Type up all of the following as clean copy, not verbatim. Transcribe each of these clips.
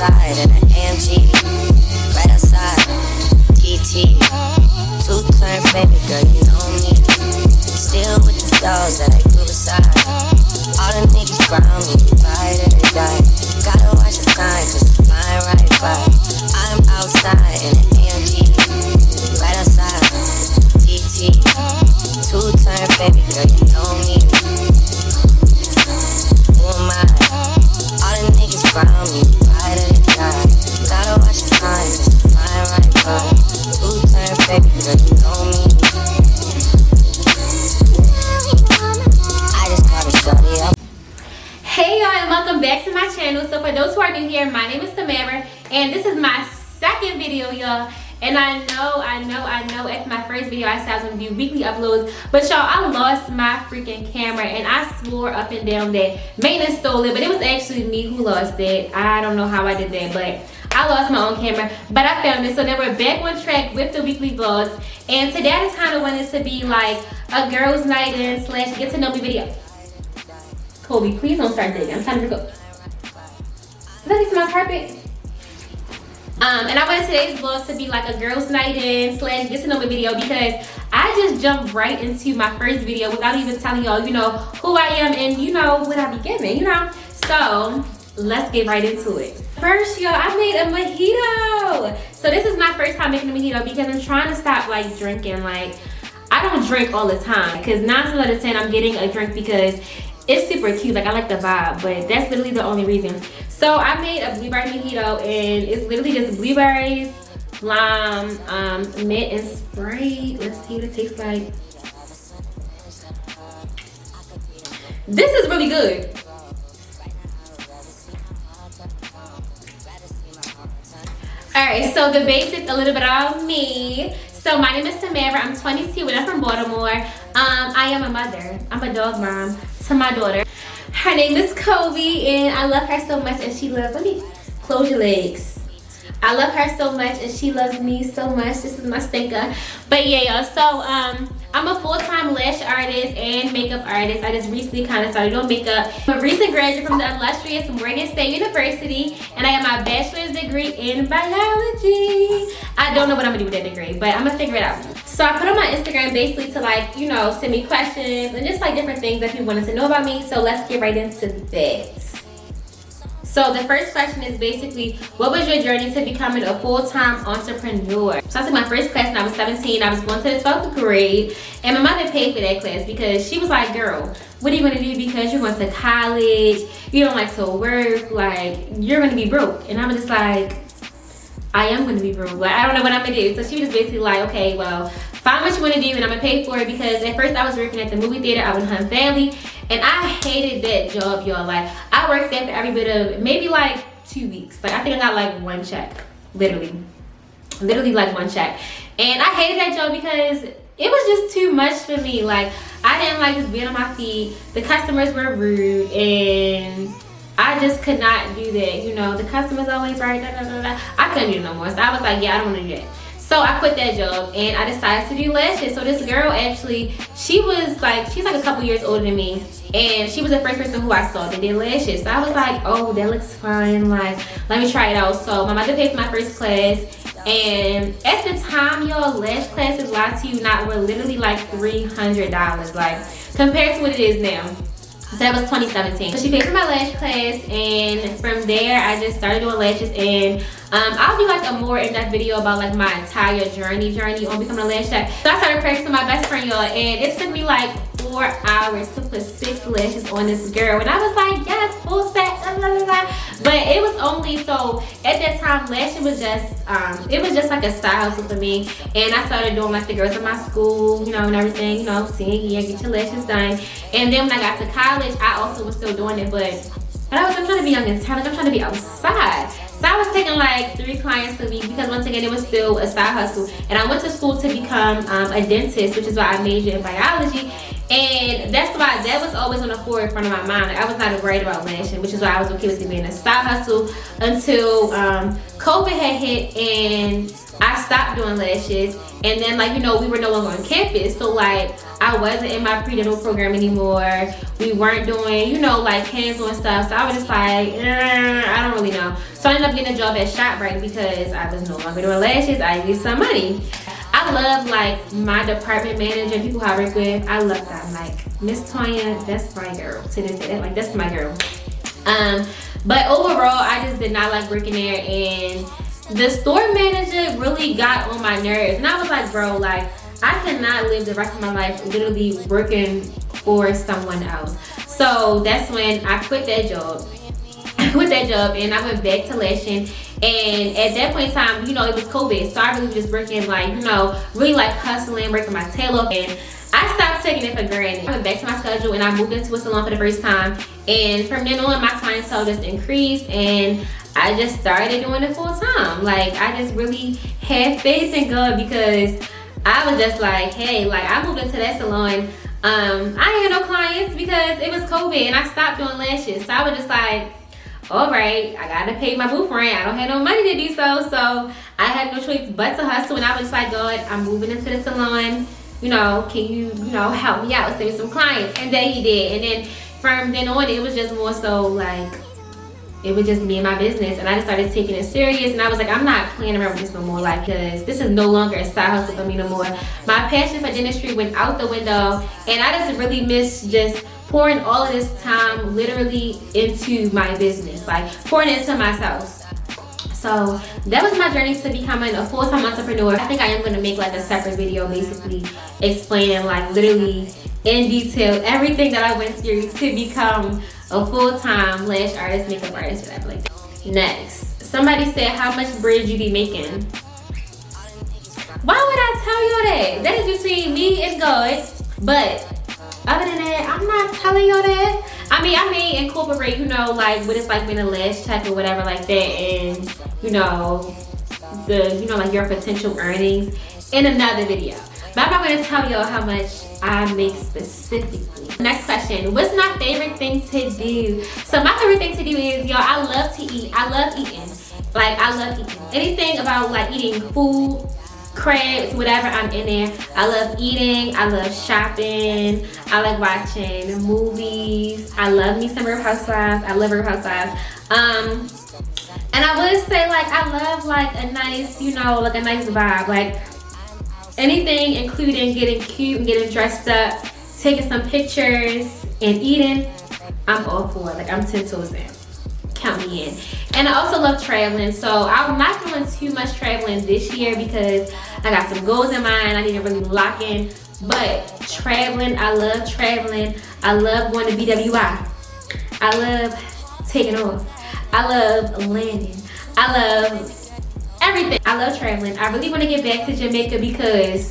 outside in an AMG, right outside, PT. Two-turn baby girl, you know me. Still with the dogs that I grew beside. All the niggas around me, ride or they die. Gotta watch the sign, cause it's flying right by. I'm outside in an AMG, right outside, PT. Two-turn baby girl, you know me. Who am I? All the niggas around me, ride or they die. Gotta watch the sign, cause it's flying right by. Two-turn baby girl, you know me. I just caught a shorty up. Hey y'all, and welcome back to my channel. So for those who are new here, my name is Samara, and this is my second video, y'all. And I know after my first video I said I was gonna do weekly uploads, but y'all, I lost my freaking camera, and I swore up and down that maintenance stole it, but it was actually me who lost it. I don't know how I did that, but I lost my own camera, but I found it. So now we're back on track with the weekly vlogs, and today I just kind of wanted to be like a girls' night in / get to know me video. Kobe, please don't start digging. I'm trying to go. Is that my carpet? And I wanted today's vlog to be like a girls' night in / get to know me video, because I just jumped right into my first video without even telling y'all, you know, who I am and you know what I be giving, you know. So let's get right into it. First, y'all, I made a mojito. So this is my first time making a mojito because I'm trying to stop like drinking. Like, I don't drink all the time, because 9 times out of 10 I'm getting a drink because it's super cute. Like, I like the vibe, but that's literally the only reason. So I made a blueberry mojito, and it's literally just blueberries, lime, mint, and Sprite. Let's see what it tastes like. This is really good. Alright, so the basics, a little bit about me. So my name is Samara, I'm 22 and I'm from Baltimore. I am a mother. I'm a dog mom to my daughter. Her name is Kobe, and I love her so much, and she loves, let me close your legs. I love her so much, and she loves me so much. This is my stinker. But yeah, y'all, so I'm a full-time lash artist and makeup artist. I just recently kind of started doing makeup. I'm a recent graduate from the illustrious Morgan State University, and I got my bachelor's degree in biology. I don't know what I'm gonna do with that degree, but I'm gonna figure it out. So I put on my Instagram basically to, like, you know, send me questions and just like different things that people wanted to know about me. So let's get right into that. So the first question is basically, what was your journey to becoming a full-time entrepreneur? So I took my first class when I was 17. I was going to the 12th grade, and my mother paid for that class because she was like, girl, what are you going to do, because you're going to college, you don't like to work, like, you're going to be broke. And I was just like, I am going to be broke, but I don't know what I'm going to do. So she was basically like, okay, well, find what you want to do and I'm going to pay for it, because at first I was working at the movie theater out in Hunt Valley, and I hated that job, y'all. Like, I worked there for every bit of maybe like 2 weeks. Like, I think I got like 1 check, literally like 1 check. And I hated that job because it was just too much for me. Like, I didn't like just being on my feet. The customers were rude, and I just could not do that. You know, the customers always right, I couldn't do it no more. So I was like, yeah, I don't want to do that. So I quit that job, and I decided to do lashes. So this girl, actually, she's like a couple years older than me, and she was the first person who I saw that did lashes. So I was like, oh, that looks fine, like, let me try it out. So my mother paid for my first class, and at the time, y'all, lash classes, lie to you not, were literally like $300, like, compared to what it is now. So that was 2017. So she paid for my lash class, and from there I just started doing lashes, and I'll do like a more in-depth video about like my entire journey on becoming a lash tech. So I started practicing my best friend, y'all, and it took me like 4 hours to put 6 lashes on this girl, and I was like, yes, full set, blah, blah, blah. But it was only, so at that time, lashing was just it was just like a side hustle for me, and I started doing like the girls in my school, you know, and everything, you know, seeing, yeah, get your lashes done. And then when I got to college, I also was still doing it, but I'm trying to be young and talented. I'm trying to be outside. So I was taking like 3 clients a week, because once again, it was still a side hustle. And I went to school to become a dentist, which is why I majored in biology. And that's why that was always on the forefront of my mind. Like, I was not worried about lashing, which is why I was okay with it being a side hustle until COVID had hit, and I stopped doing lashes. And then, like, you know, we were no longer on campus, so like I wasn't in my prenatal program anymore. We weren't doing, you know, like hands-on stuff. So I was just like, I don't really know. So I ended up getting a job at ShopRite because I was no longer doing lashes. I needed some money. I love like my department manager, people who I work with. I love them. Like Miss Tonya, that's my girl. To this day, like that's my girl. But overall, I just did not like working there, and the store manager really got on my nerves. And I was like, bro, like I cannot live the rest of my life literally working for someone else. So that's when I quit that job. And I went back to lashing. And at that point in time, you know, it was COVID. So I really was just working like, you know, really like hustling, working my tail off. And I stopped taking it for granted. I went back to my schedule and I moved into a salon for the first time. And from then on, my clientele just increased and I just started doing it full time. Like I just really had faith in God because I was just like, hey, like I moved into that salon. I ain't had no clients because it was COVID and I stopped doing lashes. So I was just like, all right, I gotta pay my booth rent. I don't have no money to do so. So I had no choice but to hustle. And I was just like, God, I'm moving into the salon. You know, can you know, help me out, send me some clients? And then he did. And then from then on, it was just more so like, it was just me and my business. And I just started taking it serious. And I was like, I'm not playing around with this no more. Like, because this is no longer a side hustle for me no more. My passion for dentistry went out the window. And I just really miss just pouring all of this time literally into my business. Like, pouring into myself. So that was my journey to becoming a full-time entrepreneur. I think I am going to make like a separate video basically explaining like literally in detail everything that I went through to become a full-time lash artist, makeup artist, whatever like that. Next, somebody said how much bread you be making. Why would I tell you that? That is between me and God. But other than that, I'm not telling you that. I mean, I may incorporate, you know, like what it's like being a lash tech or whatever like that, and you know, like your potential earnings in another video. But I'm not gonna tell y'all how much I make specifically. Next question, what's my favorite thing to do? So my favorite thing to do is, y'all, I love to eat. I love eating. Like, I love eating. Anything about like eating food, crabs, whatever, I'm in there. I love eating. I love shopping. I like watching movies. I love me some Real Housewives. I love Real Housewives. And I would say like I love like a nice, you know, like a nice vibe. Like anything including getting cute and getting dressed up, taking some pictures and eating, I'm all for it. Like I'm 10 toes in. Count me in. And I also love traveling, so I'm not doing too much traveling this year because I got some goals in mind I need to really lock in. But traveling, I love traveling. I love going to BWI. I love taking off. I love landing. I love everything. I love traveling. I really want to get back to Jamaica because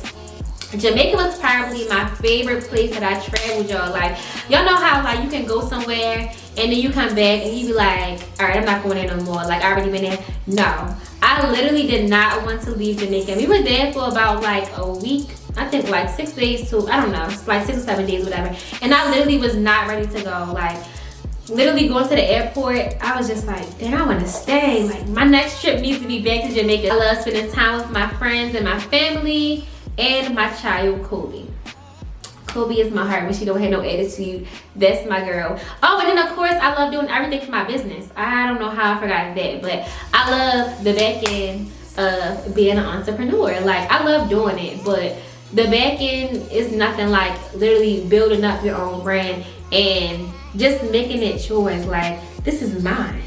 Jamaica was probably my favorite place that I traveled, y'all. Like, y'all know how like you can go somewhere and then you come back and you be like, all right, I'm not going there no more. Like, I already been there. No, I literally did not want to leave Jamaica. We were there for about like a week. I think like 6 days to, I don't know, like 6 or 7 days, whatever. And I literally was not ready to go. Like, literally going to the airport, I was just like, dang, I want to stay. Like, my next trip needs to be back to Jamaica. I love spending time with my friends and my family and my child, Kobe. Kobe is my heart when she don't have no attitude. That's my girl. Oh, and then of course, I love doing everything for my business. I don't know how I forgot that, but I love the back end of being an entrepreneur. Like, I love doing it, but the back end is nothing like literally building up your own brand and just making it yours. Like, this is mine.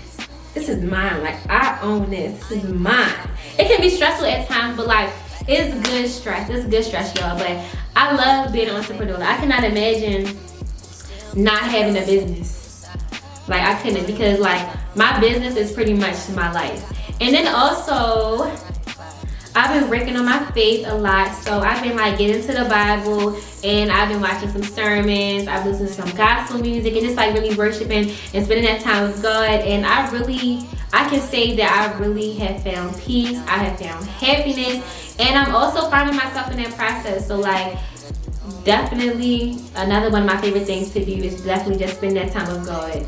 This is mine. Like, I own this. This is mine. It can be stressful at times, but like, it's good stress. It's good stress, y'all. But I love being an entrepreneur. I cannot imagine not having a business. Like, I couldn't, because like my business is pretty much my life. And then also, I've been working on my faith a lot. So I've been like getting into the Bible and I've been watching some sermons. I've listened to some gospel music and just like really worshiping and spending that time with God. And I can say that I really have found peace. I have found happiness. And I'm also finding myself in that process. So like, definitely another one of my favorite things to do is definitely just spend that time with God.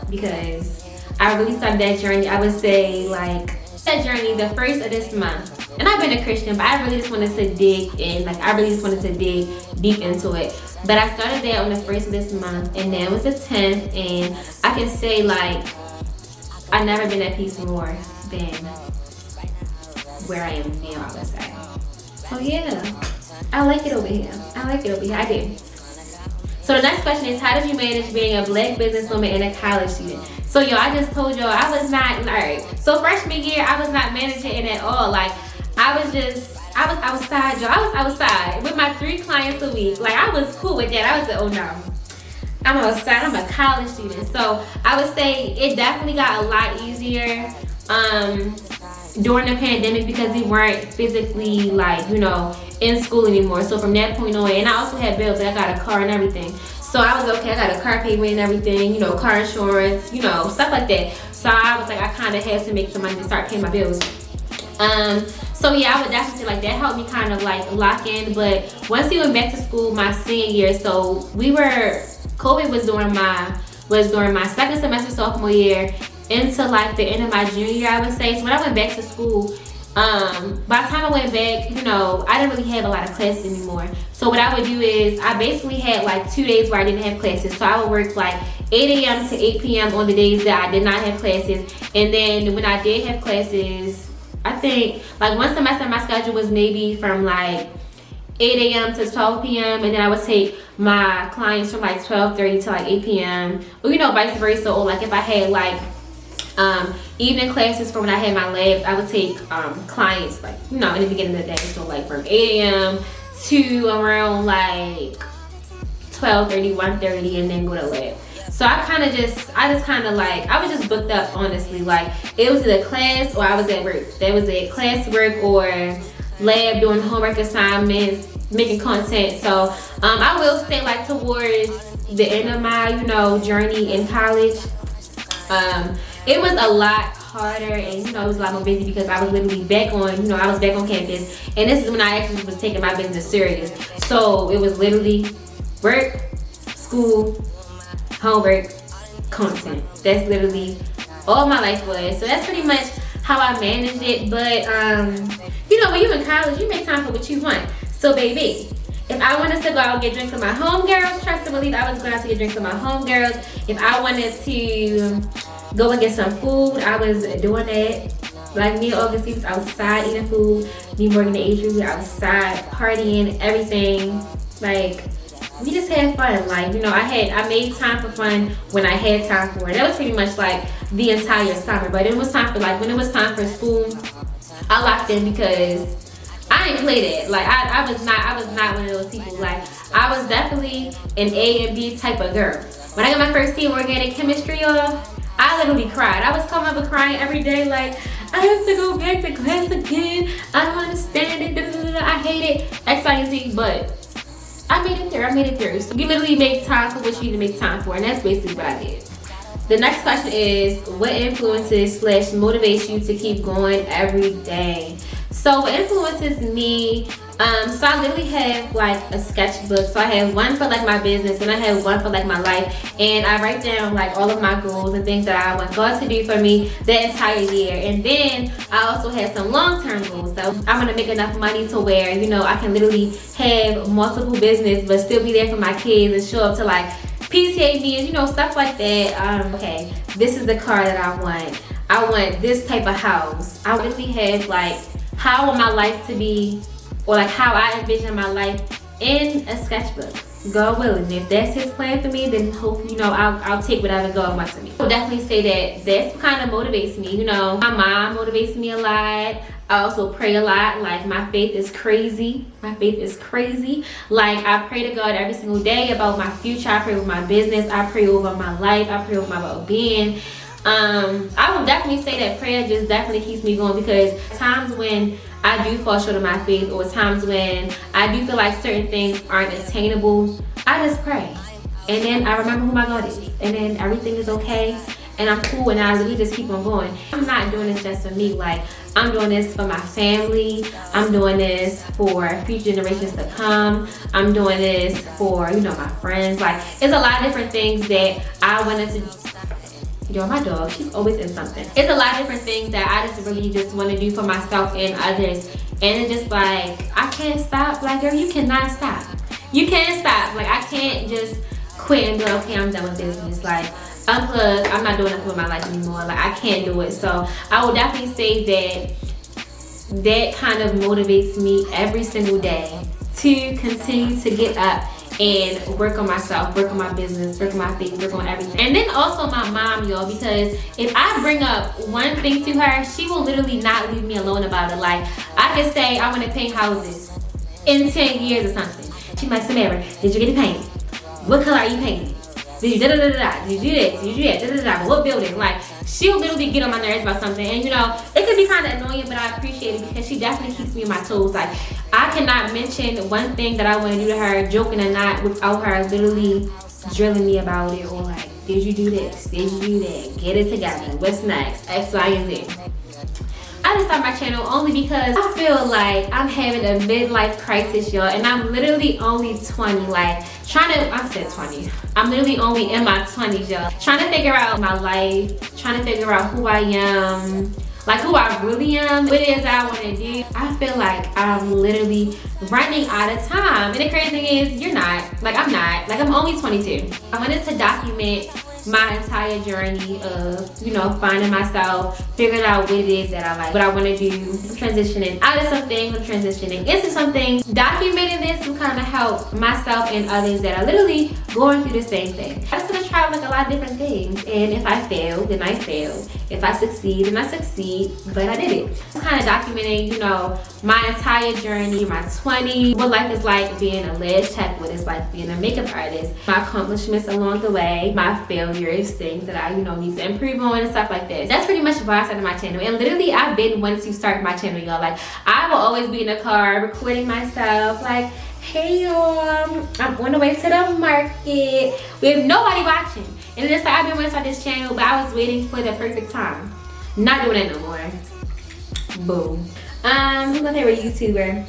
Because I really started that journey, I would say like That journey, the first of this month, and I've been a Christian, but I really just wanted to dig in, like I really just wanted to dig deep into it. But I started that on the first of this month, and then it was the 10th, and I can say like I've never been at peace more than where I am now, I would say. So yeah, I like it over here. I do. So the next question is, how did you manage being a black businesswoman and a college student? So y'all, I just told y'all I was not, alright. So freshman year, I was not managing it at all. Like I was outside, y'all. I was outside with my 3 clients a week. Like I was cool with that. I was like, oh no, I'm outside, I'm a college student. So I would say it definitely got a lot easier during the pandemic because we weren't physically like, you know, in school anymore. So from that point on, and I also had bills, like I got a car and everything. So I was okay, I got a car payment and everything, you know, car insurance, you know, stuff like that. So I was like, I kind of had to make some money to start paying my bills. So yeah, I would definitely say like that helped me kind of like lock in. But once we went back to school my senior year, so COVID was during my second semester sophomore year into like the end of my junior year, I would say. So when I went back to school, by the time I went back, you know, I didn't really have a lot of classes anymore. So what I would do is I basically had like 2 days where I didn't have classes. So I would work like 8 a.m. to 8 p.m. on the days that I did not have classes. And then when I did have classes, I think like one semester my schedule was maybe from like 8 a.m. to 12 p.m. and then I would take my clients from like 12:30 to like 8 p.m. or, you know, vice versa. Or like if I had like evening classes for when I had my labs, I would take clients like, you know, in the beginning of the day. So like from 8 a.m. to around like 12:30, 1:30, and then go to lab. So I was just booked up, honestly. Like it was either class or I was at work. That was it, class, work, or lab, doing homework assignments, making content. So I will say like towards the end of my, you know, journey in college, it was a lot harder, and you know, it was a lot more busy because I was literally back on, you know, I was back on campus, and this is when I actually was taking my business serious. So it was literally work, school, homework, content. That's literally all my life was. So that's pretty much how I managed it. But you know, when you're in college, you make time for what you want. So baby, if I wanted to go out and get drinks with my homegirls, trust and believe I was going out to get drinks with my homegirls. If I wanted to go and get some food, I was doing that. Like me and August, we was outside eating food. Me, Morgan, and Adrian, we were outside partying, everything. Like we just had fun. Like, you know, I made time for fun when I had time for it. That was pretty much like the entire summer. But it was time for like when it was time for school, I locked in because I didn't play that. Like I was not one of those people. Like I was definitely an A and B type of girl. When I got my first C in organic chemistry off, I literally cried. I was coming up and crying every day, like, I have to go back to class again. I don't understand it. I hate it. X, Y, and Z. But I made it through. So you literally make time for what you need to make time for, and that's basically what I did. The next question is, what influences / motivates you to keep going every day? So what influences me, so I literally have like a sketchbook. So I have one for like my business, and I have one for like my life, and I write down like all of my goals and things that I want God to do for me that entire year. And then I also have some long-term goals. So I want to make enough money to where, you know, I can literally have multiple business but still be there for my kids and show up to like PTA meetings, you know, stuff like that. Okay, this is the car that I want. I want this type of house. I literally have like how I want my life to be, or like how I envision my life in a sketchbook. God willing, if that's His plan for me, then hope, you know, I'll take whatever God wants for me. I would definitely say that that's kind of motivates me. You know, my mom motivates me a lot. I also pray a lot. Like my faith is crazy. Like I pray to God every single day about my future. I pray over my business. I pray over my life. I pray over my well-being. I would definitely say that prayer just definitely keeps me going, because times when I do fall short of my faith, or times when I do feel like certain things aren't attainable, I just pray. And then I remember who my God is. And then everything is okay. And I'm cool, and I really just keep on going. I'm not doing this just for me. Like, I'm doing this for my family. I'm doing this for future generations to come. I'm doing this for, you know, my friends. Like, it's a lot of different things that I wanted to Yo, my dog, she's always in something. It's a lot of different things that I just really just want to do for myself and others. And it's just like, I can't stop. Like, girl, you cannot stop. You can't stop. Like, I can't just quit and be like, okay, I'm done with business. Like, unplug, I'm not doing it for my life anymore. Like, I can't do it. So I would definitely say that kind of motivates me every single day to continue to get up and work on myself, work on my business, work on my things, work on everything. And then also my mom, y'all, because if I bring up one thing to her, she will literally not leave me alone about it. Like, I could say I want to paint houses in 10 years or something. She's like, Samara, did you get it painted? What color are you painting? Did you da-da-da-da-da? Did you do this? Did you do that? Da-da-da-da. What building? Like, she'll literally get on my nerves about something. And, you know, it can be kind of annoying, but I appreciate it because she definitely keeps me on my toes. Like, I cannot mention one thing that I want to do to her, joking or not, without her literally drilling me about it. Or like, did you do this? Did you do that? Get it together. What's next? X, Y, and Z. I just started my channel only because I feel like I'm having a midlife crisis, y'all, and I'm literally only 20, like I said 20. I'm literally only in my 20s, y'all. Trying to figure out my life, trying to figure out who I am, like who I really am, what it is I want to do. I feel like I'm literally running out of time. And the crazy thing is, you're not. Like, I'm not. Like, I'm only 22. I wanted to document my entire journey of, you know, finding myself, figuring out what it is that I like, what I want to do, transitioning out of some things, transitioning into some things. Documenting this will kind of help myself and others that are literally going through the same thing. I just want to try like a lot of different things, and if I fail, then I fail. If I succeed, then I succeed, but I did it. I'm kind of documenting, you know, my entire journey, my 20s, what life is like being a lash tech, what it's like being a makeup artist, my accomplishments along the way, my failures, things that I, you know, need to improve on and stuff like this. That's pretty much why I started my channel. And literally, I've been wanting to start my channel, y'all. Like, I will always be in the car recording myself, like, hey y'all, I'm on the way to the market with nobody watching. And it's like, I've been wanting to start this channel, but I was waiting for the perfect time. Not doing it no more. Boom. Who's my favorite YouTuber?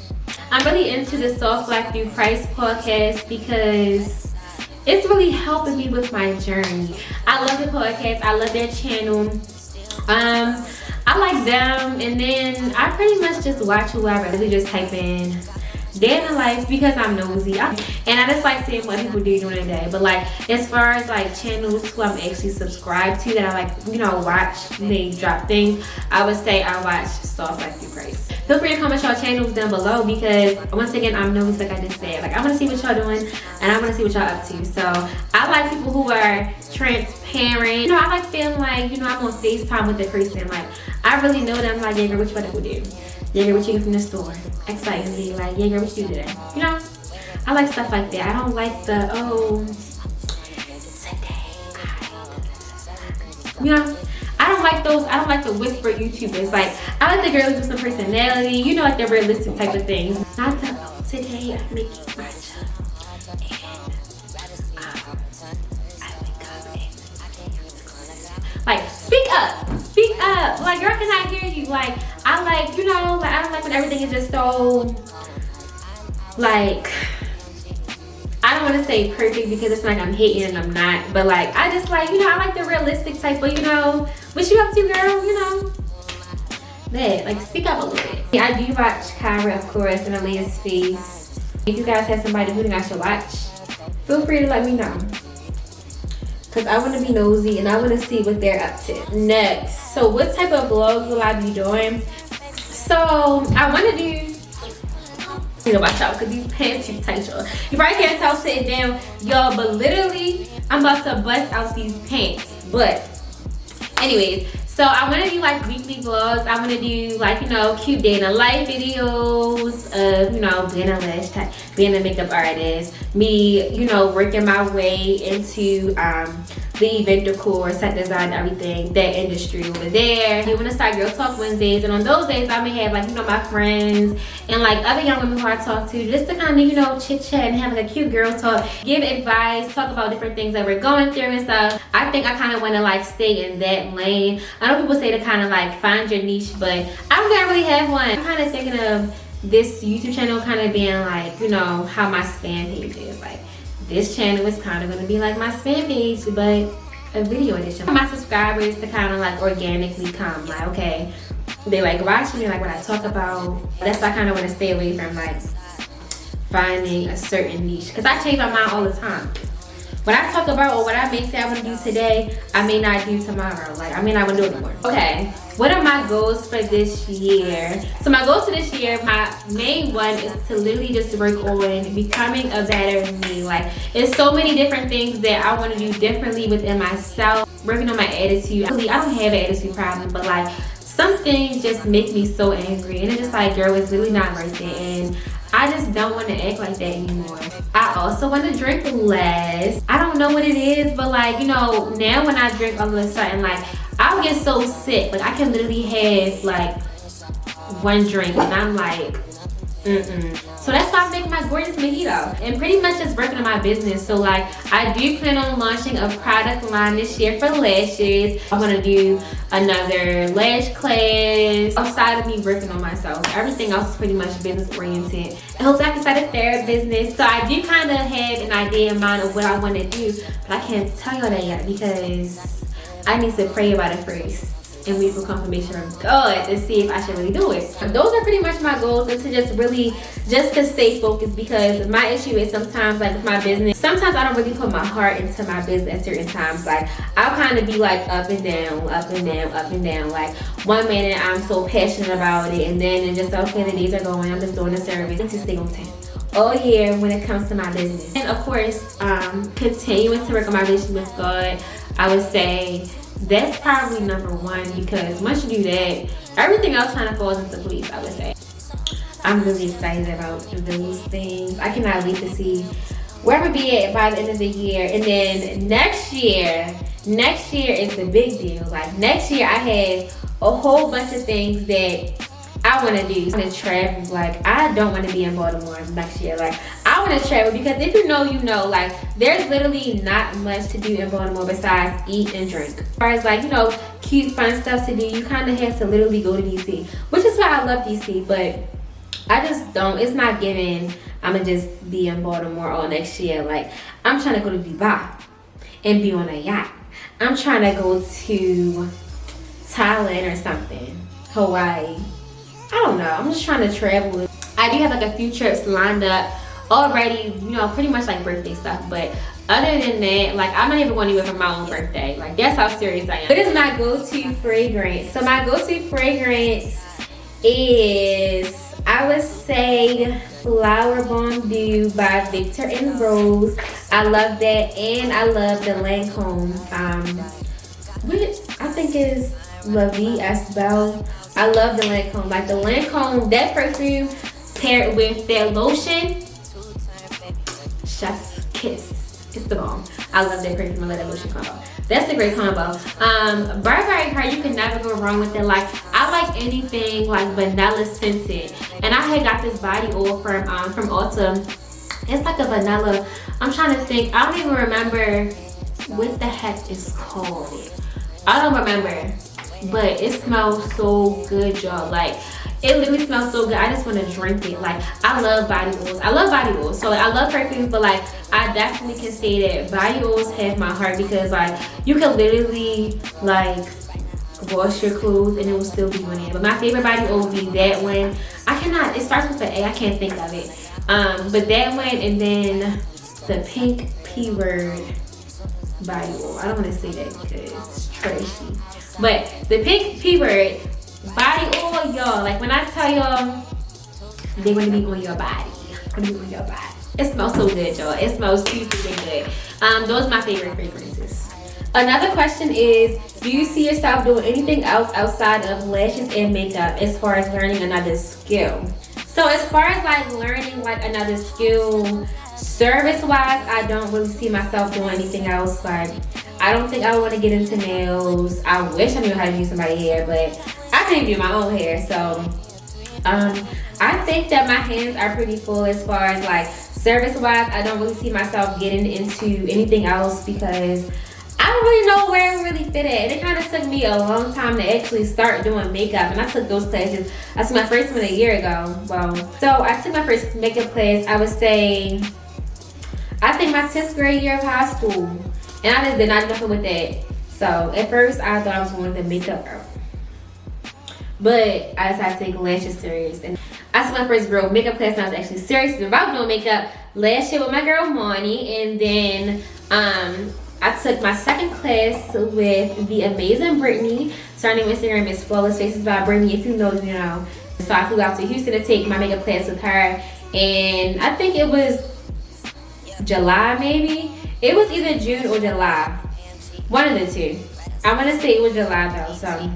I'm really into the Soft Black Through Christ podcast because it's really helping me with my journey. I love the podcast. I love their channel. I like them, and then I pretty much just watch whoever. I really just type in day in the life because I'm nosy, and I just like seeing what people do during the day. But like, as far as like channels who I'm actually subscribed to that I like, you know, watch, they drop things, I would say I watch Soft Black Through Christ. Feel free to comment y'all channels down below because once again, I'm nosy, like I just said. Like, I want to see what y'all doing and I want to see what y'all up to. So I like people who are transparent. You know, I like feeling like, you know, I'm on FaceTime with the person. Like, I really know them. Like, yeah, girl, what you about to go do? Yeah, girl, what you get from the store? X, Y, and Z. Like, yeah, girl, what you do today? You know, I like stuff like that. I don't like the, oh, today, you know, I don't like those. I don't like the whisper YouTubers. Like, I like the girls with some personality, you know, like the realistic type of things. Not the, oh, today I'm making matcha. And I wake up and like, speak up. Speak up. Like, girl, can I hear you? Like, I like, you know, like, I don't like when everything is just so, like, I don't want to say perfect because it's like I'm hating and I'm not, but like, I just like, you know, I like the realistic type of, you know, what you up to, girl, you know, that, like, speak up a little bit. Yeah, I do watch Kyra, of course, and Aaliyah's Face. If you guys have somebody who think I should watch, feel free to let me know. Because I want to be nosy and I want to see what they're up to. Next, so what type of vlogs will I be doing? So I want to do, you know, watch out because these pants too tight, y'all. You probably can't tell sitting down, y'all, but literally I'm about to bust out these pants. But anyways, so I want to do like weekly vlogs. I want to do like, you know, cute day in the life videos of, you know, being a lash tech, being a makeup artist, me, you know, working my way into the event decor, set design, everything, that industry over there. You want to start Girl Talk Wednesdays, and on those days I may have like, you know, my friends and like other young women who I talk to just to kind of, you know, chit chat and have like a cute girl talk, give advice, talk about different things that we're going through and stuff. I think I kind of want to like stay in that lane. I know people say to kind of like find your niche, but I don't think I really have one. I'm kind of thinking of this YouTube channel kind of being like, you know, how my spam page is. Like, this channel is kind of going to be like my spam page, but a video edition. My subscribers to kind of like organically come, like, okay, they like watching me, like what I talk about. That's why I kind of want to stay away from like finding a certain niche, because I change my mind all the time. What I talk about or what I may say I want to do today, I may not do tomorrow. Like, I may not want to do it anymore. Okay, what are my goals for this year? So my goals for this year, my main one is to literally just work on becoming a better me. Like, it's so many different things that I want to do differently within myself. Working on my attitude. I don't have an attitude problem, but like some things just make me so angry, and it's just like, girl, it's really not worth it, and I just don't want to act like that anymore. I also want to drink less. I don't know what it is, but like, you know, now when I drink all of a sudden, like, I'll get so sick. Like, I can literally have like one drink and I'm like, So that's why I'm making my gorgeous mojito and pretty much just working on my business. So like, I do plan on launching a product line this year for lashes. I'm gonna do another lash class outside of me working on myself. Everything else is pretty much business oriented. I hope I can start a therapy business. So I do kind of have an idea in mind of what I want to do, but I can't tell y'all that yet because I need to pray about it first and wait for confirmation from God to see if I should really do it. Those are pretty much my goals, and to just to stay focused, because my issue is sometimes like with my business, sometimes I don't really put my heart into my business at certain times. Like, I'll kind of be like up and down, up and down, up and down. Like, one minute I'm so passionate about it, and then it's just, okay, the days are going, I'm just doing the service to stay on 10 all year when it comes to my business. And of course, continuing to work on my relationship with God, I would say that's probably number one, because once you do that, everything else kind of falls into place, I would say. I'm really excited about those things. I cannot wait to see where I'm gonna be at by the end of the year. And then next year is the big deal. Like, next year I have a whole bunch of things that I want to do. I want to travel. Like, I don't want to be in Baltimore next year. Like, I want to travel, because if you know, you know. Like, there's literally not much to do in Baltimore besides eat and drink. As far as like, you know, cute fun stuff to do, you kind of have to literally go to DC, which is why I love DC. But I just don't. It's not giving. I'm gonna just be in Baltimore all next year. Like, I'm trying to go to Dubai and be on a yacht. I'm trying to go to Thailand or something, Hawaii. I don't know. I'm just trying to travel. I do have like a few trips lined up already, you know, pretty much like birthday stuff. But other than that, like, I'm not even going anywhere for my own birthday. Like, that's how serious I am. What is my go-to fragrance? So my go-to fragrance is, I would say, Flower Bomb Dew by Victor and Rose. I love that, and I love the Lancome. Which I think is La Vie Est Belle. I love the Lancome. Like, the Lancome, that perfume paired with that lotion, chef's kiss. It's the bomb. I love that perfume. I love that lotion combo. That's a great combo. Burberry Her, you can never go wrong with it. Like, I like anything like vanilla scented. And I had got this body oil from Ulta. It's like a vanilla. I'm trying to think. I don't even remember what the heck it's called. I don't remember. But it smells so good, y'all. Like, it literally smells so good. I just want to drink it. Like, I love body oils. I love body oils. So like, I love perfumes, but like, I definitely can say that body oils have my heart, because like, you can literally like wash your clothes and it will still be on it. But my favorite body oil would be that one. It starts with an A. I can't think of it. But that one, and then the pink P-word body oil. I don't want to say that because it's trashy. But the pink P-word body oil, y'all, like, when I tell y'all, they want to be on your body. It smells so good, y'all. It smells super good. Those are my favorite fragrances. Another question is, do you see yourself doing anything else outside of lashes and makeup as far as learning another skill? So as far as like learning like another skill, service-wise, I don't really see myself doing anything else. Like, I don't think I would want to get into nails. I wish I knew how to do somebody's hair, but I can't do my own hair. So I think that my hands are pretty full as far as like service-wise. I don't really see myself getting into anything else, because I don't really know where it really fit at. And it kind of took me a long time to actually start doing makeup, and I took those classes. I took my first one a year ago. So I took my first makeup class, I would say, I think my 10th grade year of high school. And I just did not nothing with that. So at first I thought I was going the makeup route, but I decided to take lashes serious. And I took my first real makeup class and I was actually serious about doing makeup last year with my girl Monty. And then I took my second class with the amazing Brittany. So her name on Instagram is Flawless Faces by Brittany. If you know, you know. So I flew out to Houston to take my makeup class with her. And I think it was July maybe. It was either June or July. One of the two. I want to say it was July though. So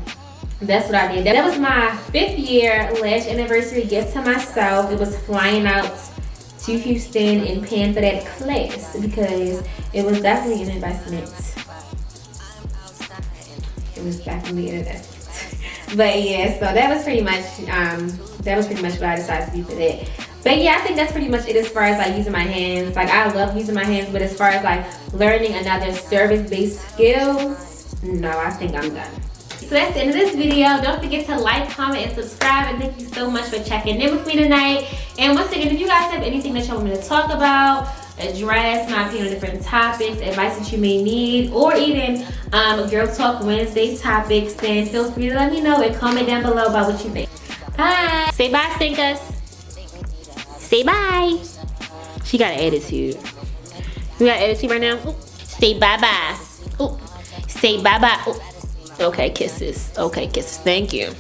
that's what I did. That was my 5th year lash anniversary gift to myself. It was flying out to Houston and paying for that class because it was definitely an investment. It was definitely an investment. But yeah, so that was pretty much what I decided to do for that. But yeah, I think that's pretty much it as far as like using my hands. Like I love using my hands, but as far as like learning another service-based skill, no, I think I'm done. So that's the end of this video. Don't forget to like, comment, and subscribe. And thank you so much for checking in with me tonight. And once again, if you guys have anything that you want me to talk about, address, my opinion on different topics, advice that you may need, or even Girl Talk Wednesday topics, then feel free to let me know and comment down below about what you think. Bye. Say bye, stinkers. Say bye. She got an attitude. You got an attitude right now? Ooh. Say bye-bye. Say bye-bye. Okay, kisses. Okay, kisses. Thank you.